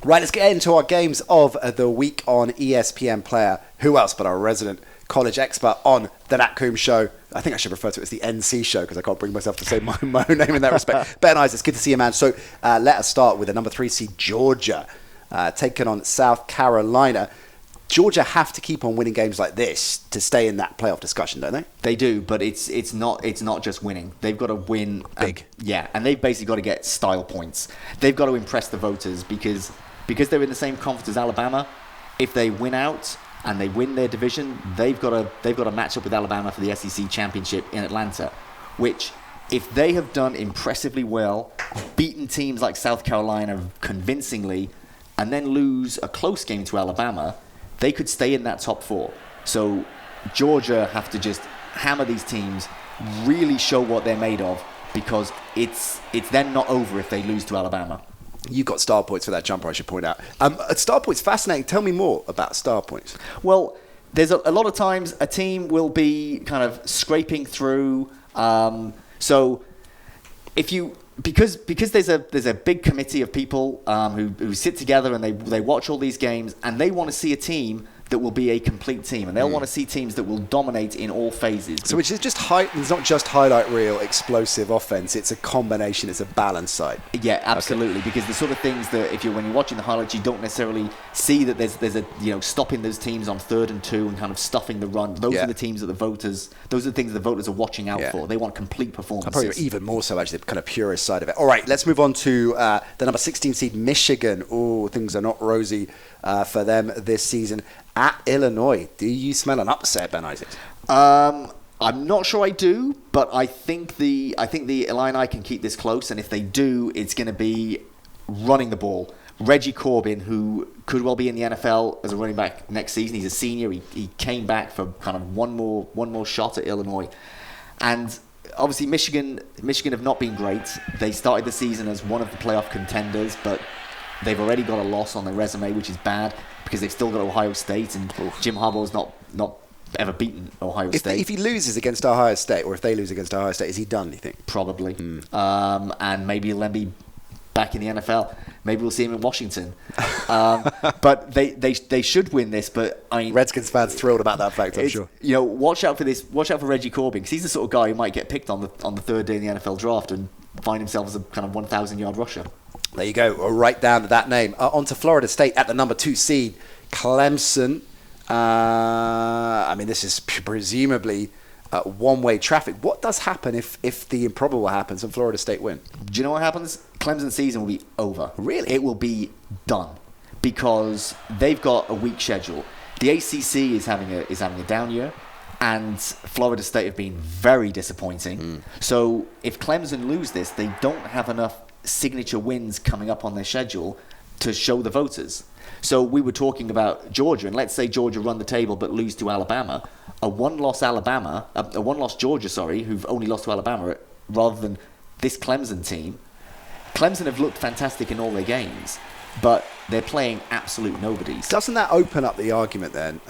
Right, let's get into our games of the week on ESPN Player. Who else but our resident college expert on the Nat Coombs Show? I think I should refer to it as the NC Show because I can't bring myself to say my own name in that respect. Ben Isaacs, good to see you, man. So let us start with the number 3 seed Georgia taking on South Carolina. Georgia have to keep on winning games like this to stay in that playoff discussion, don't they? They do, but it's not just winning. They've got to win big. And they've basically got to get style points. They've got to impress the voters because they're in the same conference as Alabama. If they win out and they win their division, they've got to match up with Alabama for the SEC championship in Atlanta, which if they have done impressively well, beaten teams like South Carolina convincingly, and then lose a close game to Alabama, they could stay in that top 4. So Georgia have to just hammer these teams, really show what they're made of, because it's then not over if they lose to Alabama. You got star points for that jumper, I should point out. Star points, fascinating. Tell me more about star points. Well, there's a lot of times a team will be kind of scraping through. So if you... Because there's a big committee of people who sit together and they watch all these games, and they want to see a team that will be a complete team, and they'll want to see teams that will dominate in all phases. So it's just it's not just highlight reel explosive offense, it's a combination, it's a balanced side. Yeah, absolutely. Okay. Because the sort of things that when you're watching the highlights, you don't necessarily see that there's a stopping those teams on 3rd and 2 and kind of stuffing the run. Those are the teams that those are the things the voters are watching out for. They want complete performances. Probably even more so actually the kind of purist side of it. All right, let's move on to the number 16 seed Michigan. Oh, things are not rosy for them this season. At Illinois, do you smell an upset, Ben Isaacs? I'm not sure I do, but I think the Illini can keep this close, and if they do, it's going to be running the ball. Reggie Corbin, who could well be in the NFL as a running back next season, he's a senior. He came back for kind of one more shot at Illinois, and obviously Michigan have not been great. They started the season as one of the playoff contenders, but they've already got a loss on their resume, which is bad, because they've still got Ohio State, and Jim Harbaugh's not ever beaten Ohio State. If he loses against Ohio State, or if they lose against Ohio State, is he done, do you think? Probably. And maybe he'll then be back in the NFL. Maybe we'll see him in Washington. But they should win this. But I mean, Redskins fans thrilled about that fact, I'm sure. Watch out for this. Watch out for Reggie Corbin, because he's the sort of guy who might get picked on the 3rd day in the NFL draft and find himself as a kind of 1,000-yard rusher. There you go. We'll write down that name. On to Florida State at the number 2 seed, Clemson. This is presumably one-way traffic. What does happen if the improbable happens and Florida State win? Do you know what happens? Clemson's season will be over. Really? It will be done, because they've got a weak schedule. The ACC is having a down year, and Florida State have been very disappointing. So if Clemson lose this, they don't have enough signature wins coming up on their schedule to show the voters. So we were talking about Georgia, and let's say Georgia run the table but lose to Alabama. A one-loss Georgia, who've only lost to Alabama, rather than this Clemson team. Clemson have looked fantastic in all their games, but they're playing absolute nobodies. Doesn't that open up the argument then?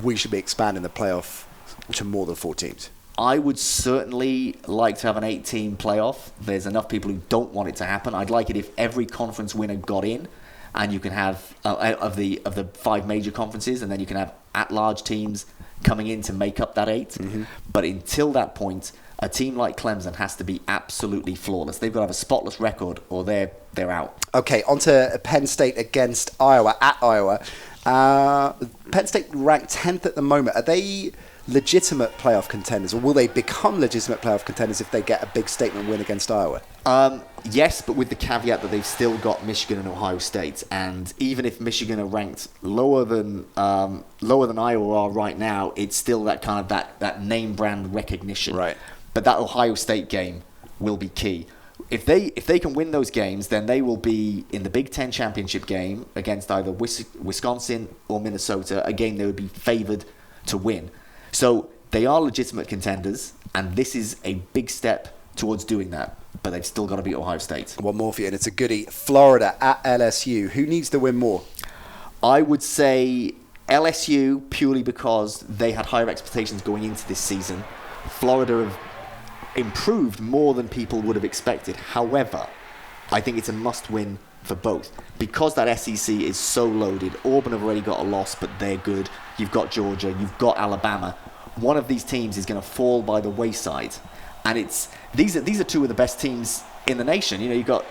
We should be expanding the playoff to more than 4 teams. I would certainly like to have an 8-team playoff. There's enough people who don't want it to happen. I'd like it if every conference winner got in, and you can have of the 5 major conferences, and then you can have at-large teams coming in to make up that 8. But until that point, a team like Clemson has to be absolutely flawless. They've got to have a spotless record, or they're out. Okay, on to Penn State against Iowa at Iowa. Penn State ranked 10th at the moment. Are they legitimate playoff contenders, or will they become legitimate playoff contenders if they get a big statement win against Iowa? Yes, but with the caveat that they've still got Michigan and Ohio State, and even if Michigan are ranked lower than Iowa are right now, it's still that kind of that name brand recognition. Right. But that Ohio State game will be key. If they can win those games, then they will be in the Big Ten championship game against either Wisconsin or Minnesota, a game they would be favored to win. So they are legitimate contenders, and this is a big step towards doing that. But they've still got to beat Ohio State. One more for you, and it's a goodie. Florida at LSU. Who needs to win more? I would say LSU, purely because they had higher expectations going into this season. Florida have improved more than people would have expected. However, I think it's a must-win for both. Because that SEC is so loaded, Auburn have already got a loss, but they're good. You've got Georgia, you've got Alabama. One of these teams is going to fall by the wayside. And these are two of the best teams in the nation. You've got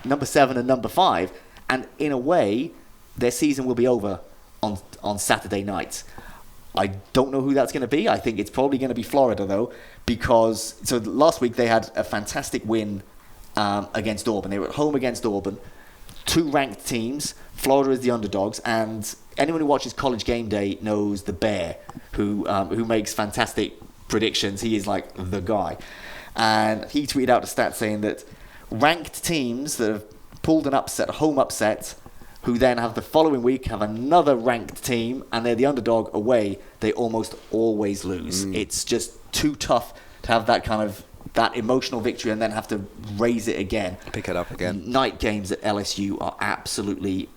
number 7 and number 5. And in a way, their season will be over on Saturday night. I don't know who that's going to be. I think it's probably going to be Florida, though, because last week they had a fantastic win against Auburn. They were at home against Auburn. 2 ranked teams. Florida is the underdogs, and anyone who watches College Game Day knows the Bear, who makes fantastic predictions. He is like the guy. And he tweeted out a stat saying that ranked teams that have pulled an upset, a home upset, who then have the following week have another ranked team and they're the underdog away, they almost always lose. It's just too tough to have that emotional victory and then have to raise it again. Pick it up again. Night games at LSU are absolutely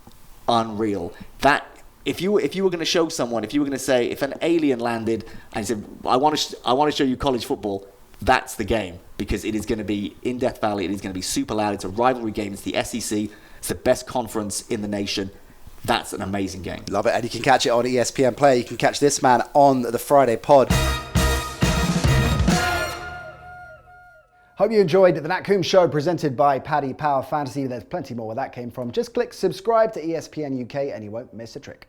unreal. That if you were going to show someone, if you were going to say, if an alien landed and said, I want to show you college football, that's the game, because it is going to be in Death Valley. It is going to be super loud. It's a rivalry game. It's the SEC. It's the best conference in the nation. That's an amazing game. Love it. And you can catch it on ESPN Player. You can catch this man on the Friday pod. Hope you enjoyed the Nat Coombs Show presented by Paddy Power Fantasy. There's plenty more where that came from. Just click subscribe to ESPN UK and you won't miss a trick.